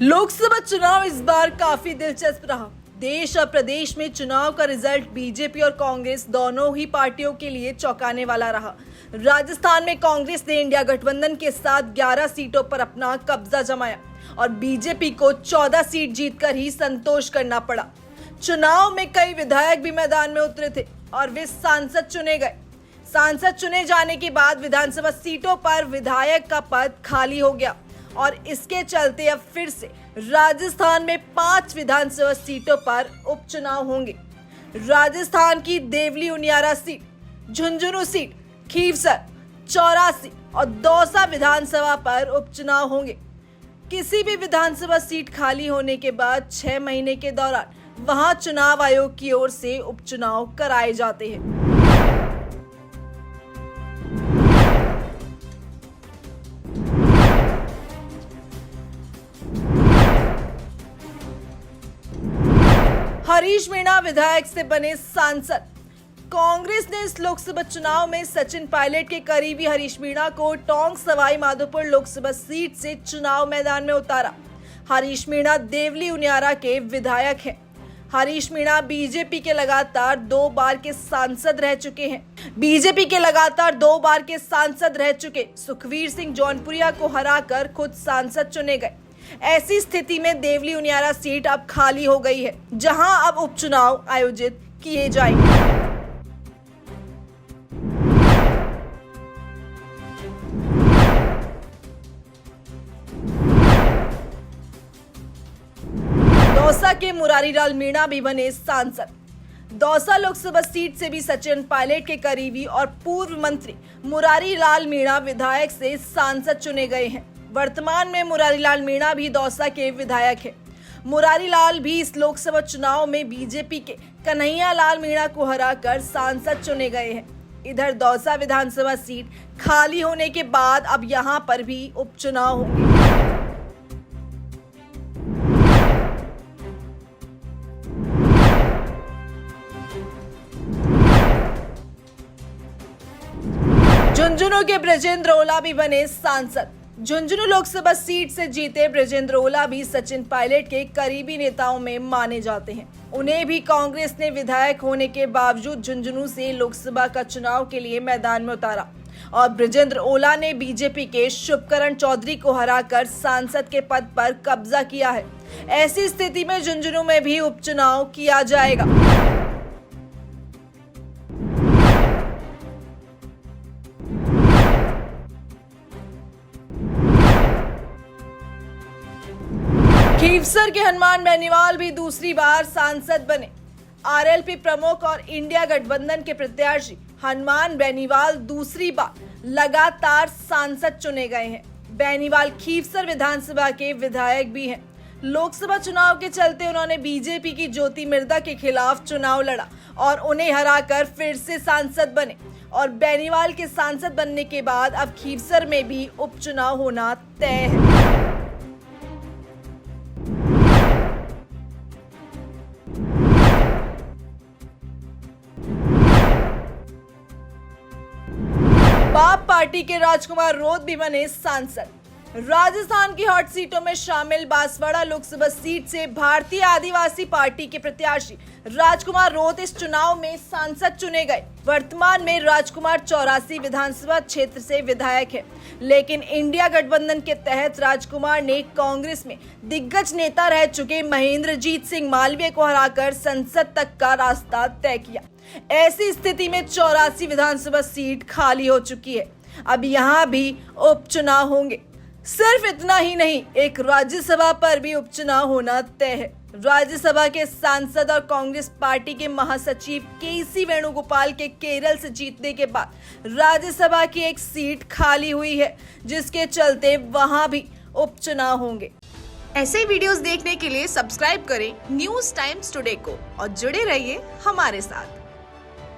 लोकसभा चुनाव इस बार काफी दिलचस्प रहा। देश और प्रदेश में चुनाव का रिजल्ट बीजेपी और कांग्रेस दोनों ही पार्टियों के लिए चौंकाने वाला रहा। राजस्थान में कांग्रेस ने इंडिया गठबंधन के साथ 11 सीटों पर अपना कब्जा जमाया और बीजेपी को 14 सीट जीतकर ही संतोष करना पड़ा। चुनाव में कई विधायक भी मैदान में उतरे थे और वे सांसद चुने गए। सांसद चुने जाने के बाद विधानसभा सीटों पर विधायक का पद खाली हो गया और इसके चलते अब फिर से राजस्थान में 5 विधानसभा सीटों पर उपचुनाव होंगे। राजस्थान की देवली उनियारा सीट, झुंझुनू सीट, खीवसर, चौरासी और दौसा विधानसभा पर उपचुनाव होंगे। किसी भी विधानसभा सीट खाली होने के बाद 6 महीने के दौरान वहां चुनाव आयोग की ओर से उपचुनाव कराए जाते हैं। हरीश मीणा विधायक से बने सांसद। कांग्रेस ने इस लोकसभा चुनाव में सचिन पायलट के करीबी हरीश मीणा को टोंक सवाई माधोपुर लोकसभा सीट से चुनाव मैदान में उतारा। हरीश मीणा देवली उनियारा के विधायक हैं। हरीश मीणा बीजेपी के लगातार 2 बार के सांसद रह चुके सुखवीर सिंह जौनपुरिया को हराकर खुद सांसद चुने गए। ऐसी स्थिति में देवली उनियारा सीट अब खाली हो गई है, जहां अब उपचुनाव आयोजित किए जाएंगे। दौसा के मुरारीलाल मीणा भी बने सांसद। दौसा लोकसभा सीट से भी सचिन पायलट के करीबी और पूर्व मंत्री मुरारीलाल मीणा विधायक से सांसद चुने गए हैं। वर्तमान में मुरारीलाल मीणा भी दौसा के विधायक हैं। मुरारीलाल भी इस लोकसभा चुनाव में बीजेपी के कन्हैया लाल मीणा को हराकर सांसद चुने गए हैं। इधर दौसा विधानसभा सीट खाली होने के बाद अब यहां पर भी उपचुनाव होंगे। झुंझुनू के बृजेंद्र ओला भी बने सांसद। झुंझुनू लोकसभा सीट से जीते बृजेंद्र ओला भी सचिन पायलट के करीबी नेताओं में माने जाते हैं। उन्हें भी कांग्रेस ने विधायक होने के बावजूद झुंझुनू से लोकसभा का चुनाव के लिए मैदान में उतारा और बृजेंद्र ओला ने बीजेपी के शुभकरण चौधरी को हराकर सांसद के पद पर कब्जा किया है। ऐसी स्थिति में झुंझुनू में भी उपचुनाव किया जाएगा। खीवसर के हनुमान बेनीवाल भी दूसरी बार सांसद बने। आरएलपी प्रमुख और इंडिया गठबंधन के प्रत्याशी हनुमान बेनीवाल दूसरी बार लगातार सांसद चुने गए हैं। बेनीवाल खीवसर विधानसभा के विधायक भी हैं। लोकसभा चुनाव के चलते उन्होंने बीजेपी की ज्योति मिर्धा के खिलाफ चुनाव लड़ा और उन्हें हराकर फिर से सांसद बने और बेनीवाल के सांसद बनने के बाद अब खीवसर में भी उपचुनाव होना तय है। बाप पार्टी के राजकुमार रोत भी बने सांसद। राजस्थान की हॉट सीटों में शामिल बांसवाड़ा लोकसभा सीट से भारतीय आदिवासी पार्टी के प्रत्याशी राजकुमार रोत इस चुनाव में सांसद चुने गए। वर्तमान में राजकुमार 84 विधानसभा क्षेत्र से विधायक है, लेकिन इंडिया गठबंधन के तहत राजकुमार ने कांग्रेस में दिग्गज नेता रह चुके महेंद्रजीत सिंह मालवीय को हराकर संसद तक का रास्ता तय किया। ऐसी स्थिति में 84 विधानसभा सीट खाली हो चुकी है। अब यहाँ भी उपचुनाव होंगे। सिर्फ इतना ही नहीं, एक राज्यसभा पर भी उपचुनाव होना तय है। राज्यसभा के सांसद और कांग्रेस पार्टी के महासचिव केसी वेणुगोपाल के केरल से जीतने के बाद राज्यसभा की एक सीट खाली हुई है, जिसके चलते वहां भी उपचुनाव होंगे। ऐसे ही वीडियोस देखने के लिए सब्सक्राइब करें न्यूज़ टाइम्स टुडे को और जुड़े रहिए हमारे साथ।